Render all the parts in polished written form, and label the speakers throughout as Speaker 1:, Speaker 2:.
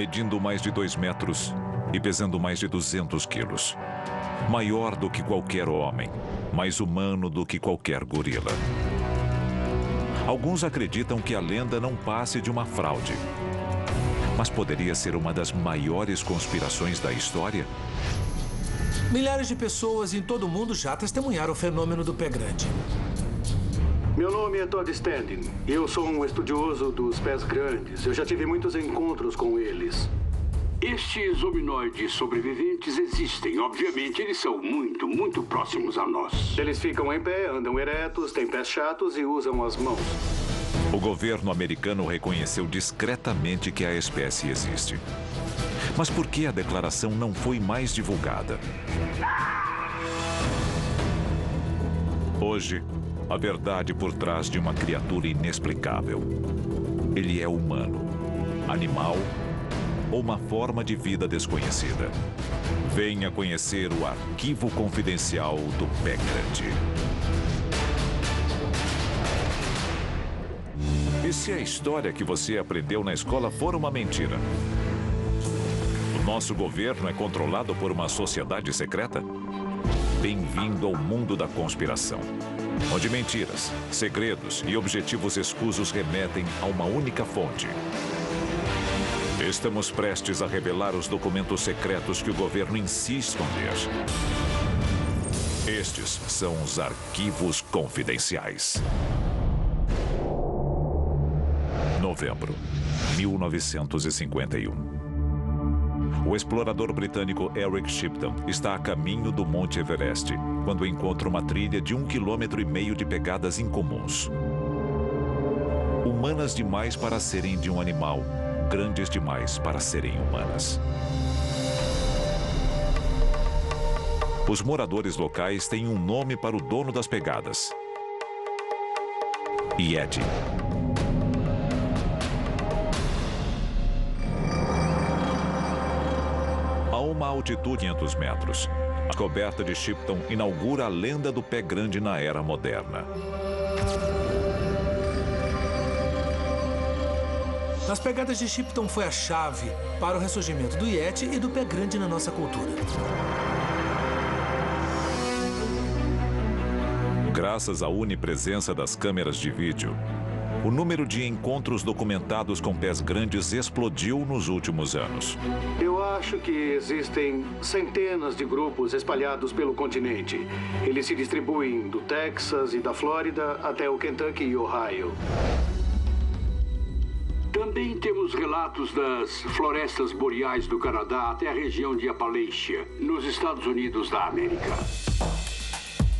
Speaker 1: medindo mais de 2 metros e pesando mais de 200 quilos. Maior do que qualquer homem, mais humano do que qualquer gorila. Alguns acreditam que a lenda não passe de uma fraude. Mas poderia ser uma das maiores conspirações da história?
Speaker 2: Milhares de pessoas em todo o mundo já testemunharam o fenômeno do pé grande.
Speaker 3: Meu nome é Todd Standing. Eu sou um estudioso dos pés grandes. Eu já tive muitos encontros com eles.
Speaker 4: Estes hominoides sobreviventes existem. Obviamente, eles são muito próximos a nós.
Speaker 3: Eles ficam em pé, andam eretos, têm pés chatos e usam as mãos.
Speaker 1: O governo americano reconheceu discretamente que a espécie existe. Mas por que a declaração não foi mais divulgada? Hoje, a verdade por trás de uma criatura inexplicável. Ele é humano, animal ou uma forma de vida desconhecida. Venha conhecer o arquivo confidencial do Pé Grande. E se a história que você aprendeu na escola for uma mentira? O nosso governo é controlado por uma sociedade secreta? Bem-vindo ao mundo da conspiração, onde mentiras, segredos e objetivos escusos remetem a uma única fonte. Estamos prestes a revelar os documentos secretos que o governo insiste esconder. Estes são os arquivos confidenciais. Novembro, 1951. O explorador britânico Eric Shipton está a caminho do Monte Everest, quando encontra uma trilha de 1,5 km de pegadas incomuns. Humanas demais para serem de um animal, grandes demais para serem humanas. Os moradores locais têm um nome para o dono das pegadas: Yeti. A uma altitude de 500 metros, a descoberta de Shipton inaugura a lenda do pé grande na era moderna.
Speaker 2: As pegadas de Shipton foi a chave para o ressurgimento do Yeti e do pé grande na nossa cultura.
Speaker 1: Graças à onipresença das câmeras de vídeo, o número de encontros documentados com pés grandes explodiu nos últimos anos.
Speaker 3: Eu acho que existem centenas de grupos espalhados pelo continente. Eles se distribuem do Texas e da Flórida até o Kentucky e Ohio.
Speaker 4: Também temos relatos das florestas boreais do Canadá até a região de Appalachia, nos Estados Unidos da América.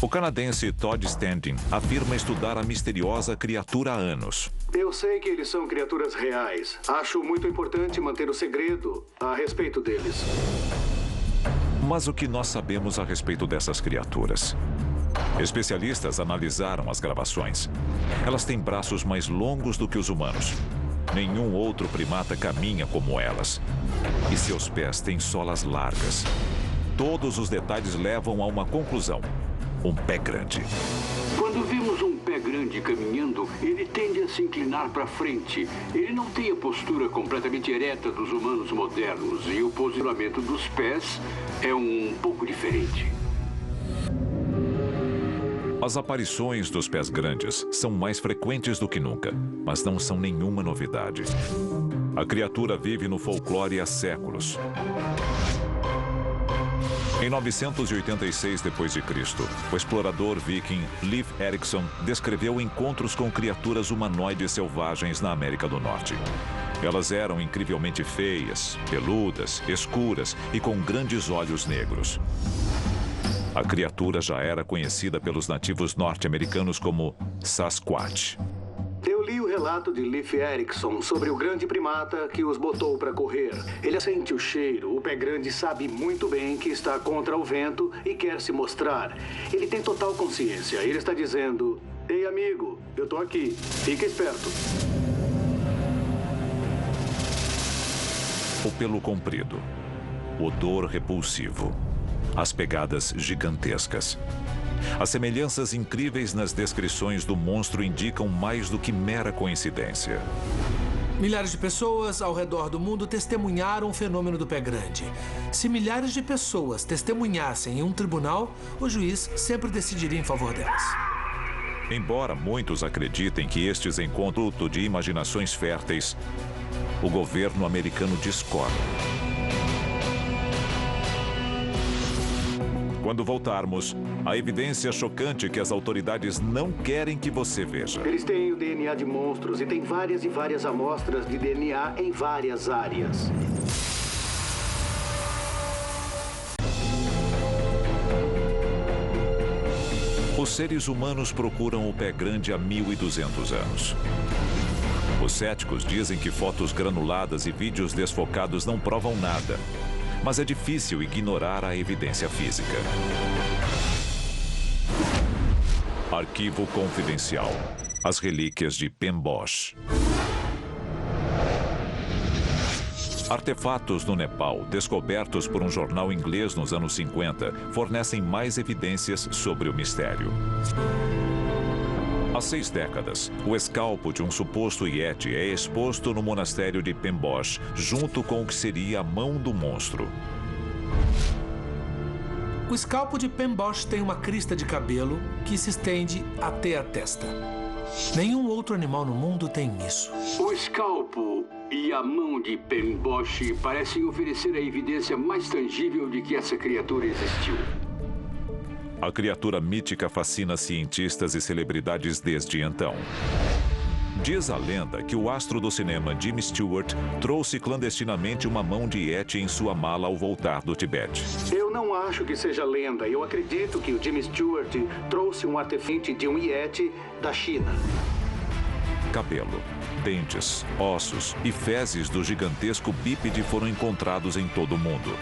Speaker 1: O canadense Todd Standing afirma estudar a misteriosa criatura há anos.
Speaker 3: Eu sei que eles são criaturas reais. Acho muito importante manter o segredo a respeito deles.
Speaker 1: Mas o que nós sabemos a respeito dessas criaturas? Especialistas analisaram as gravações. Elas têm braços mais longos do que os humanos. Nenhum outro primata caminha como elas. E seus pés têm solas largas. Todos os detalhes levam a uma conclusão: um pé grande.
Speaker 4: Quando vemos um pé grande caminhando, ele tende a se inclinar para frente. Ele não tem a postura completamente ereta dos humanos modernos e o posicionamento dos pés é um pouco diferente.
Speaker 1: As aparições dos pés grandes são mais frequentes do que nunca, mas não são nenhuma novidade. A criatura vive no folclore há séculos. Em 986 d.C., o explorador viking Leif Erikson descreveu encontros com criaturas humanoides selvagens na América do Norte. Elas eram incrivelmente feias, peludas, escuras e com grandes olhos negros. A criatura já era conhecida pelos nativos norte-americanos como Sasquatch.
Speaker 3: Eu li o relato de Leif Erikson sobre o grande primata que os botou para correr. Ele sente o cheiro. O pé grande sabe muito bem que está contra o vento e quer se mostrar. Ele tem total consciência. Ele está dizendo: "Ei, amigo, eu tô aqui. Fica esperto."
Speaker 1: O pelo comprido, odor repulsivo, as pegadas gigantescas. As semelhanças incríveis nas descrições do monstro indicam mais do que mera coincidência.
Speaker 2: Milhares de pessoas ao redor do mundo testemunharam o fenômeno do pé grande. Se milhares de pessoas testemunhassem em um tribunal, o juiz sempre decidiria em favor delas.
Speaker 1: Embora muitos acreditem que estes encontros de imaginações férteis, o governo americano discorda. Quando voltarmos, a evidência chocante que as autoridades não querem que você veja.
Speaker 3: Eles têm o DNA de monstros e têm várias e várias amostras de DNA em várias áreas.
Speaker 1: Os seres humanos procuram o pé grande há 1.200 anos. Os céticos dizem que fotos granuladas e vídeos desfocados não provam nada. Mas é difícil ignorar a evidência física. Arquivo confidencial. As relíquias de Pemboche. Artefatos no Nepal, descobertos por um jornal inglês nos anos 50, fornecem mais evidências sobre o mistério. Há 6 décadas, o escalpo de um suposto Yeti é exposto no monastério de Pemboche, junto com o que seria a mão do monstro.
Speaker 2: O escalpo de Pemboche tem uma crista de cabelo que se estende até a testa. Nenhum outro animal no mundo tem isso.
Speaker 4: O escalpo e a mão de Pemboche parecem oferecer a evidência mais tangível de que essa criatura existiu.
Speaker 1: A criatura mítica fascina cientistas e celebridades desde então. Diz a lenda que o astro do cinema Jimmy Stewart trouxe clandestinamente uma mão de Yeti em sua mala ao voltar do Tibete.
Speaker 3: Eu não acho que seja lenda. Eu acredito que o Jimmy Stewart trouxe um artefato de um Yeti da China.
Speaker 1: Cabelo, dentes, ossos e fezes do gigantesco bípede foram encontrados em todo o mundo.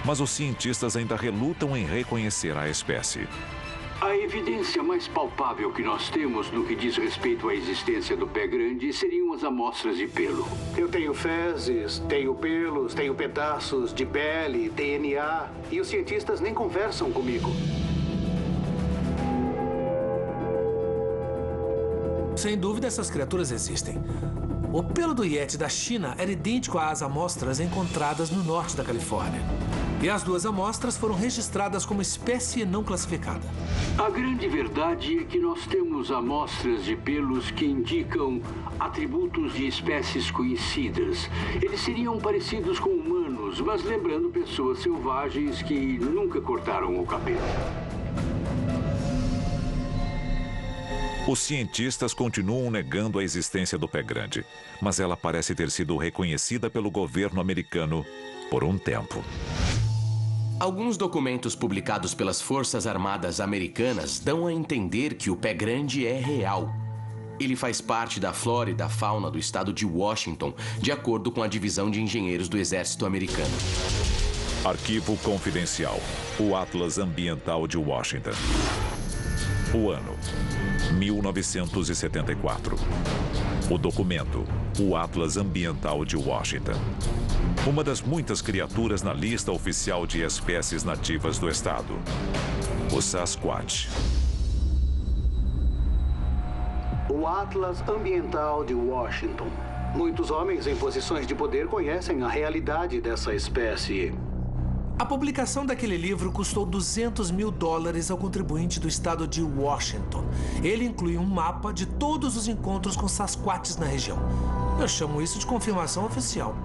Speaker 1: Mas os cientistas ainda relutam em reconhecer a espécie.
Speaker 4: A evidência mais palpável que nós temos no que diz respeito à existência do pé grande seriam as amostras de pelo.
Speaker 3: Eu tenho fezes, tenho pelos, tenho pedaços de pele, DNA, e os cientistas nem conversam comigo.
Speaker 2: Sem dúvida, essas criaturas existem. O pelo do Yeti da China era idêntico às amostras encontradas no norte da Califórnia. E as 2 amostras foram registradas como espécie não classificada.
Speaker 4: A grande verdade é que nós temos amostras de pelos que indicam atributos de espécies conhecidas. Eles seriam parecidos com humanos, mas lembrando pessoas selvagens que nunca cortaram o cabelo.
Speaker 1: Os cientistas continuam negando a existência do pé grande, mas ela parece ter sido reconhecida pelo governo americano por um tempo.
Speaker 5: Alguns documentos publicados pelas Forças Armadas Americanas dão a entender que o pé grande é real. Ele faz parte da flora e da fauna do estado de Washington, de acordo com a Divisão de Engenheiros do Exército Americano.
Speaker 1: Arquivo confidencial. O Atlas Ambiental de Washington. O ano: 1974. O documento: o Atlas Ambiental de Washington. Uma das muitas criaturas na lista oficial de espécies nativas do estado. O Sasquatch.
Speaker 3: O Atlas Ambiental de Washington. Muitos homens em posições de poder conhecem a realidade dessa espécie.
Speaker 2: A publicação daquele livro custou $200 mil ao contribuinte do estado de Washington. Ele inclui um mapa de todos os encontros com Sasquatches na região. Eu chamo isso de confirmação oficial.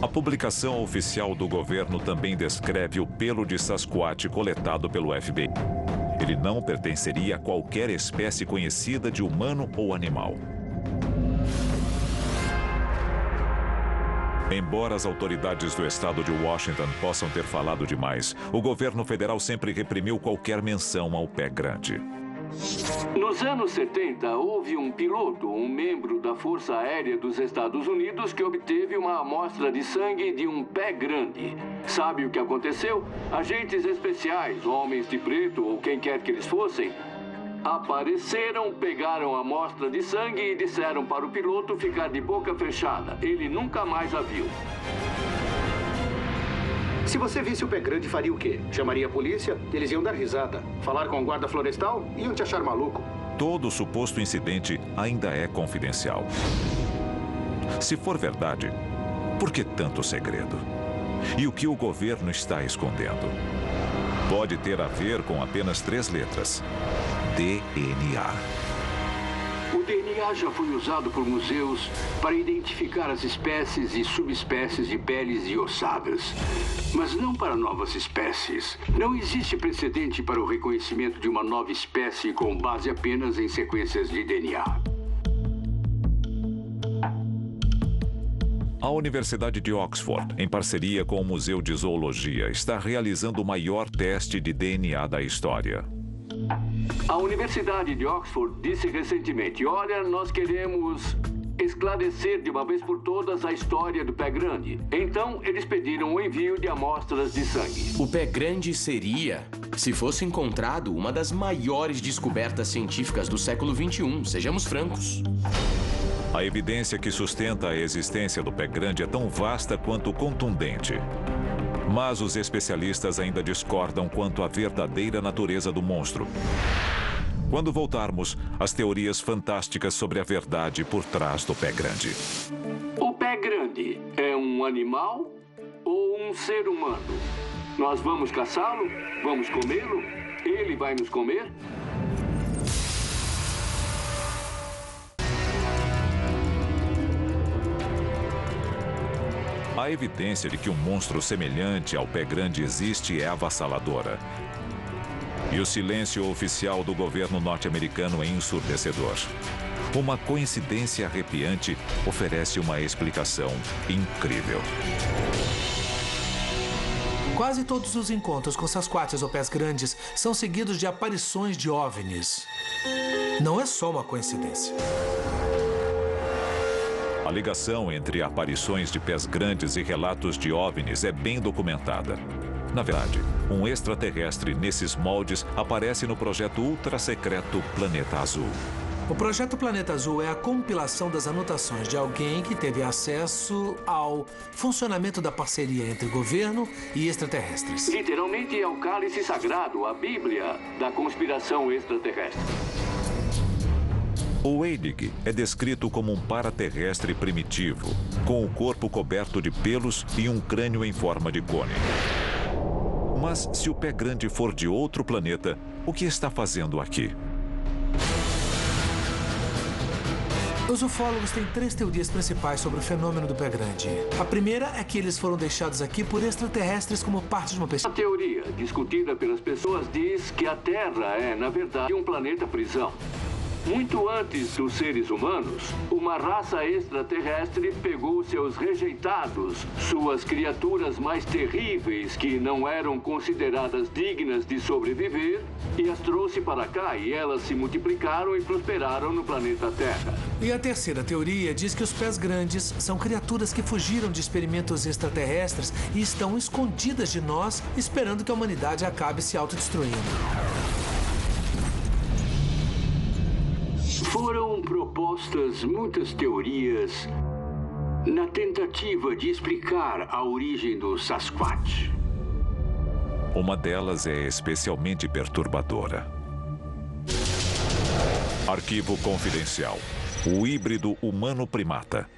Speaker 1: A publicação oficial do governo também descreve o pelo de Sasquatch coletado pelo FBI. Ele não pertenceria a qualquer espécie conhecida de humano ou animal. Embora as autoridades do estado de Washington possam ter falado demais, o governo federal sempre reprimiu qualquer menção ao pé grande.
Speaker 4: Nos anos 70, houve um piloto, um membro da Força Aérea dos Estados Unidos, que obteve uma amostra de sangue de um pé grande. Sabe o que aconteceu? Agentes especiais, homens de preto ou quem quer que eles fossem, apareceram, pegaram a amostra de sangue e disseram para o piloto ficar de boca fechada. Ele nunca mais a viu.
Speaker 3: Se você visse o pé grande, faria o quê? Chamaria a polícia? Eles iam dar risada. Falar com o guarda florestal? Iam te achar maluco.
Speaker 1: Todo o suposto incidente ainda é confidencial. Se for verdade, por que tanto segredo? E o que o governo está escondendo? Pode ter a ver com apenas 3 letras: DNA.
Speaker 4: O DNA já foi usado por museus para identificar as espécies e subespécies de peles e ossadas, mas não para novas espécies. Não existe precedente para o reconhecimento de uma nova espécie com base apenas em sequências de DNA.
Speaker 1: A Universidade de Oxford, em parceria com o Museu de Zoologia, está realizando o maior teste de DNA da história.
Speaker 4: A Universidade de Oxford disse recentemente: olha, nós queremos esclarecer de uma vez por todas a história do pé grande. Então, eles pediram o envio de amostras de sangue.
Speaker 5: O pé grande seria, se fosse encontrado, uma das maiores descobertas científicas do século XXI, sejamos francos.
Speaker 1: A evidência que sustenta a existência do pé grande é tão vasta quanto contundente. Mas os especialistas ainda discordam quanto à verdadeira natureza do monstro. Quando voltarmos, as teorias fantásticas sobre a verdade por trás do pé grande.
Speaker 4: O pé grande é um animal ou um ser humano? Nós vamos caçá-lo? Vamos comê-lo? Ele vai nos comer?
Speaker 1: A evidência de que um monstro semelhante ao pé grande existe é avassaladora. E o silêncio oficial do governo norte-americano é ensurdecedor. Uma coincidência arrepiante oferece uma explicação incrível.
Speaker 2: Quase todos os encontros com Sasquatches ou pés grandes são seguidos de aparições de OVNIs. Não é só uma coincidência.
Speaker 1: A ligação entre aparições de pés grandes e relatos de OVNIs é bem documentada. Na verdade, um extraterrestre nesses moldes aparece no projeto ultra-secreto Planeta Azul.
Speaker 2: O projeto Planeta Azul é a compilação das anotações de alguém que teve acesso ao funcionamento da parceria entre governo e extraterrestres.
Speaker 4: Literalmente é o cálice sagrado, a Bíblia da conspiração extraterrestre.
Speaker 1: O Weidig é descrito como um paraterrestre primitivo, com o corpo coberto de pelos e um crânio em forma de cone. Mas se o pé grande for de outro planeta, o que está fazendo aqui?
Speaker 2: Os ufólogos têm 3 teorias principais sobre o fenômeno do pé grande. A primeira é que eles foram deixados aqui por extraterrestres como parte de uma pesquisa.
Speaker 4: A teoria, discutida pelas pessoas, diz que a Terra é, na verdade, um planeta prisão. Muito antes dos seres humanos, uma raça extraterrestre pegou seus rejeitados, suas criaturas mais terríveis que não eram consideradas dignas de sobreviver, e as trouxe para cá e elas se multiplicaram e prosperaram no planeta Terra.
Speaker 2: E a terceira teoria diz que os pés grandes são criaturas que fugiram de experimentos extraterrestres e estão escondidas de nós, esperando que a humanidade acabe se autodestruindo.
Speaker 4: Foram propostas muitas teorias na tentativa de explicar a origem do Sasquatch.
Speaker 1: Uma delas é especialmente perturbadora. Arquivo confidencial. O híbrido humano-primata.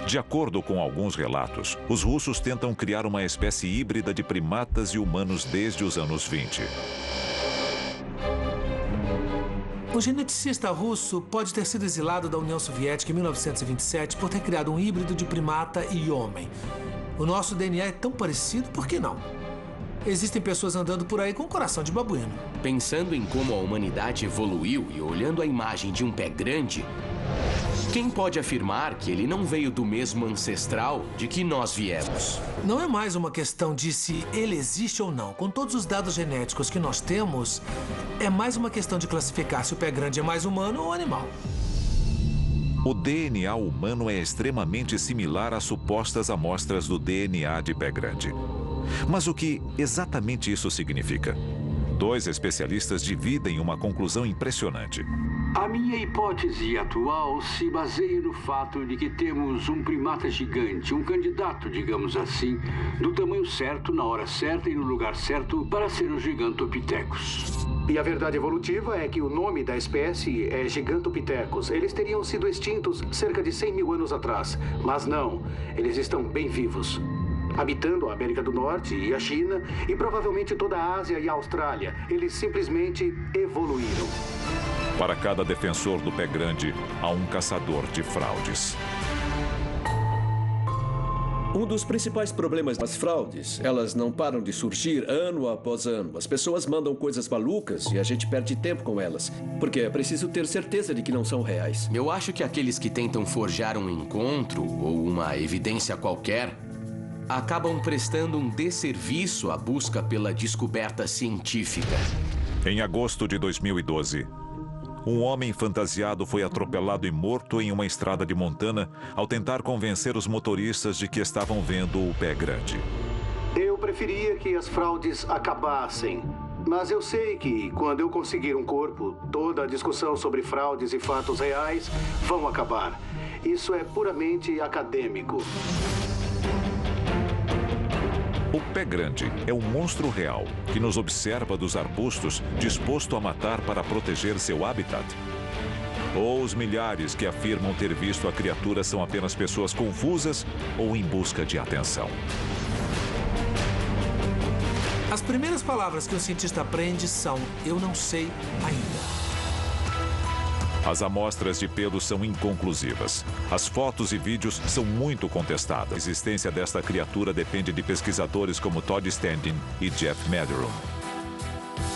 Speaker 1: De acordo com alguns relatos, os russos tentam criar uma espécie híbrida de primatas e humanos desde os anos 20.
Speaker 2: O geneticista russo pode ter sido exilado da União Soviética em 1927 por ter criado um híbrido de primata e homem. O nosso DNA é tão parecido, por que não? Existem pessoas andando por aí com coração de babuíno.
Speaker 5: Pensando em como a humanidade evoluiu e olhando a imagem de um pé grande, quem pode afirmar que ele não veio do mesmo ancestral de que nós viemos?
Speaker 2: Não é mais uma questão de se ele existe ou não. Com todos os dados genéticos que nós temos, é mais uma questão de classificar se o pé grande é mais humano ou animal.
Speaker 1: O DNA humano é extremamente similar às supostas amostras do DNA de pé grande. Mas o que exatamente isso significa? 2 especialistas dividem uma conclusão impressionante.
Speaker 4: A minha hipótese atual se baseia no fato de que temos um primata gigante, um candidato, digamos assim, do tamanho certo, na hora certa e no lugar certo para ser o Gigantopithecus.
Speaker 3: E a verdade evolutiva é que o nome da espécie é Gigantopithecus. Eles teriam sido extintos cerca de 100 mil anos atrás. Mas não, eles estão bem vivos. Habitando a América do Norte e a China e provavelmente toda a Ásia e a Austrália. Eles simplesmente evoluíram.
Speaker 1: Para cada defensor do pé grande, há um caçador de fraudes.
Speaker 6: Um dos principais problemas das fraudes, elas não param de surgir ano após ano. As pessoas mandam coisas malucas e a gente perde tempo com elas, porque é preciso ter certeza de que não são reais.
Speaker 5: Eu acho que aqueles que tentam forjar um encontro ou uma evidência qualquer acabam prestando um desserviço à busca pela descoberta científica.
Speaker 1: Em agosto de 2012, um homem fantasiado foi atropelado e morto em uma estrada de Montana ao tentar convencer os motoristas de que estavam vendo o pé grande.
Speaker 3: Eu preferia que as fraudes acabassem. Mas eu sei que, quando eu conseguir um corpo, toda a discussão sobre fraudes e fatos reais vão acabar. Isso é puramente acadêmico.
Speaker 1: O pé grande é um monstro real que nos observa dos arbustos, disposto a matar para proteger seu habitat. Ou os milhares que afirmam ter visto a criatura são apenas pessoas confusas ou em busca de atenção.
Speaker 2: As primeiras palavras que um cientista aprende são: eu não sei ainda.
Speaker 1: As amostras de pelo são inconclusivas. As fotos e vídeos são muito contestadas. A existência desta criatura depende de pesquisadores como Todd Standing e Jeff Matheron.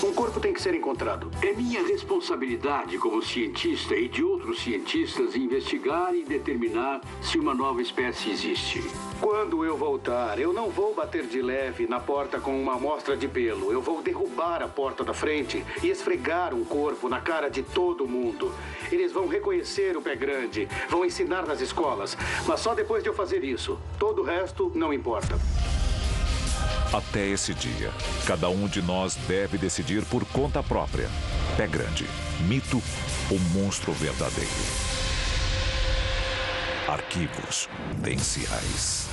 Speaker 3: Um corpo tem que ser encontrado.
Speaker 4: É minha responsabilidade como cientista e de outros cientistas investigar e determinar se uma nova espécie existe.
Speaker 3: Quando eu voltar, eu não vou bater de leve na porta com uma amostra de pelo. Eu vou derrubar a porta da frente e esfregar um corpo na cara de todo mundo. Eles vão reconhecer o pé grande, vão ensinar nas escolas. Mas só depois de eu fazer isso. Todo o resto não importa.
Speaker 1: Até esse dia, cada um de nós deve decidir por conta própria: pé grande, mito ou monstro verdadeiro? Arquivos Venciais.